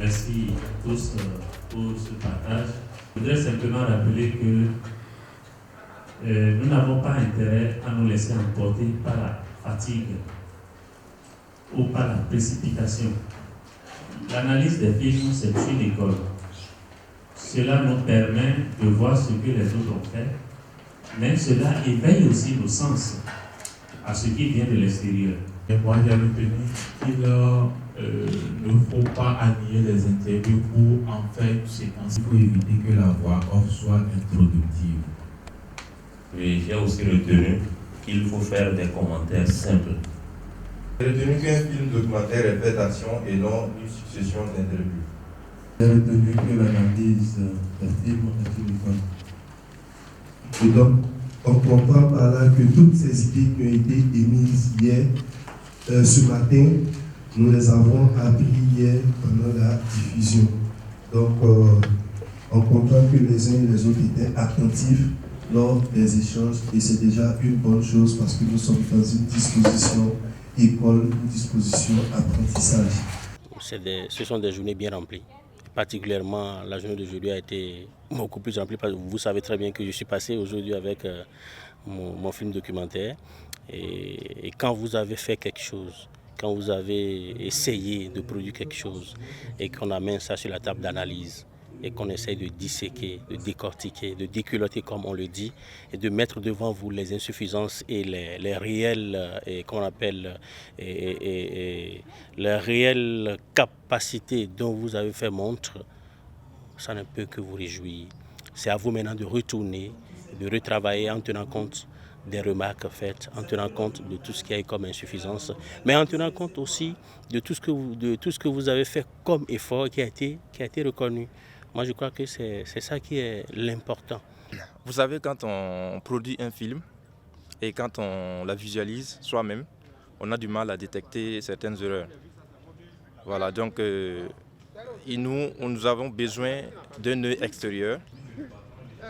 Merci à tous pour ce partage. Je voudrais simplement rappeler que nous n'avons pas intérêt à nous laisser emporter par la fatigue ou par la précipitation. L'analyse des films, c'est une école. Cela nous permet de voir ce que les autres ont fait, mais cela éveille aussi nos sens à ce qui vient de l'extérieur. Et moi, j'ai retenu qu'il ne faut pas annuler les interviews pour en faire une séquence. Il faut éviter que la voix off soit introductive. Et j'ai aussi retenu qu'il faut faire des commentaires simples. J'ai retenu qu'un film documentaire est fait d'action et non une succession d'interviews. J'ai retenu que l'analyse des films est une école. Et donc, on comprend par là que toutes ces idées qui ont été émises hier, ce matin, nous les avons apprises hier pendant la diffusion. Donc, on comprend que les uns et les autres étaient attentifs lors des échanges et c'est déjà une bonne chose parce que nous sommes dans une disposition école, une disposition apprentissage. Ce sont des journées bien remplies. Particulièrement, la journée d'aujourd'hui a été beaucoup plus remplie parce que vous savez très bien que je suis passé aujourd'hui avec mon film documentaire. Et quand vous avez fait quelque chose, quand vous avez essayé de produire quelque chose et qu'on amène ça sur la table d'analyse et qu'on essaye de disséquer, de décortiquer, de déculotter comme on le dit et de mettre devant vous les insuffisances et les réelles, qu'on appelle, les réelles capacités dont vous avez fait montre, ça ne peut que vous réjouir. C'est à vous maintenant de retourner, de retravailler en tenant compte des remarques faites, en tenant compte de tout ce qui a comme insuffisance, mais en tenant compte aussi de tout ce que vous avez fait comme effort qui a été reconnu. Moi, je crois que c'est ça qui est l'important. Vous savez, quand on produit un film et quand on la visualise soi-même, on a du mal à détecter certaines erreurs. Voilà, donc nous avons besoin d'un œil extérieur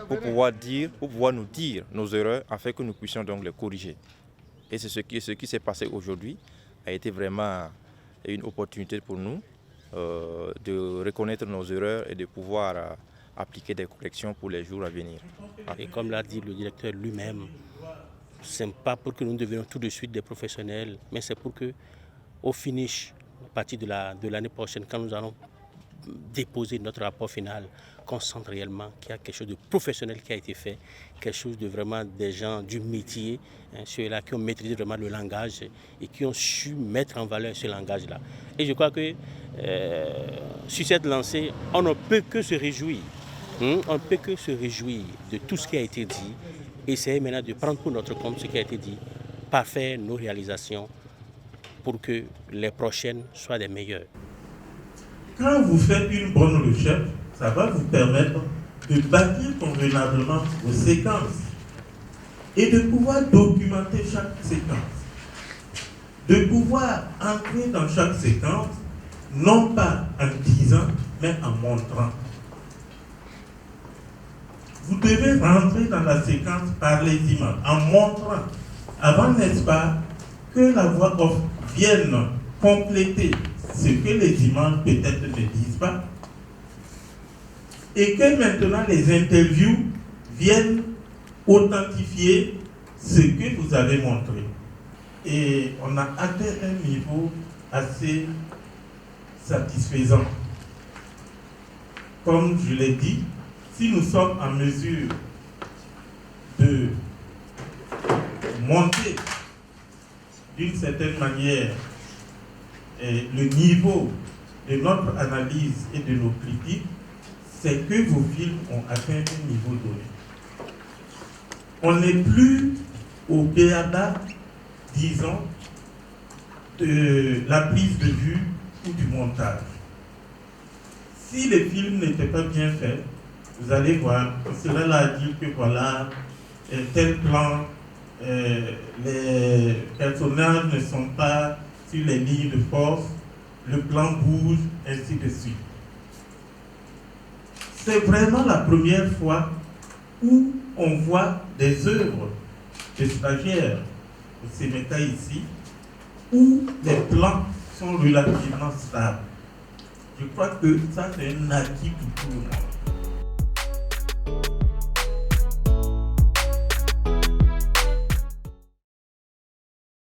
pour pouvoir nous dire nos erreurs afin que nous puissions donc les corriger. Et c'est ce qui s'est passé aujourd'hui a été vraiment une opportunité pour nous de reconnaître nos erreurs et de pouvoir appliquer des corrections pour les jours à venir. Et comme l'a dit le directeur lui-même, ce n'est pas pour que nous devenions tout de suite des professionnels, mais c'est pour que, au finish, à partir de l'année prochaine, quand nous allons déposer notre rapport final, qu'on sente réellement qu'il y a quelque chose de professionnel qui a été fait, quelque chose de vraiment des gens du métier, ceux-là qui ont maîtrisé vraiment le langage et qui ont su mettre en valeur ce langage-là. Et je crois que sur cette lancée, on ne peut que se réjouir. On ne peut que se réjouir de tout ce qui a été dit, essayer maintenant de prendre pour notre compte ce qui a été dit, parfaire nos réalisations pour que les prochaines soient des meilleures. Quand vous faites une bonne recherche, ça va vous permettre de bâtir convenablement vos séquences et de pouvoir documenter chaque séquence. De pouvoir entrer dans chaque séquence, non pas en disant, mais en montrant. Vous devez rentrer dans la séquence par les images, en montrant, avant, n'est-ce pas, que la voix off vienne compléter ce que les images peut-être ne disent pas, et que maintenant les interviews viennent authentifier ce que vous avez montré. Et on a atteint un niveau assez satisfaisant. Comme je l'ai dit, si nous sommes en mesure de monter d'une certaine manière le niveau de notre analyse et de nos critiques, c'est que vos films ont atteint un niveau donné. On n'est plus au béaba, disons, de la prise de vue ou du montage. Si les films n'étaient pas bien faits, vous allez voir, cela là dit que voilà, tel plan, les personnages ne sont pas sur les lignes de force, le plan bouge, ainsi de suite. C'est vraiment la première fois où on voit des œuvres de stagiaires au CEMETA ici, où les plans sont relativement stables. Je crois que ça, c'est un acquis pour tout le monde.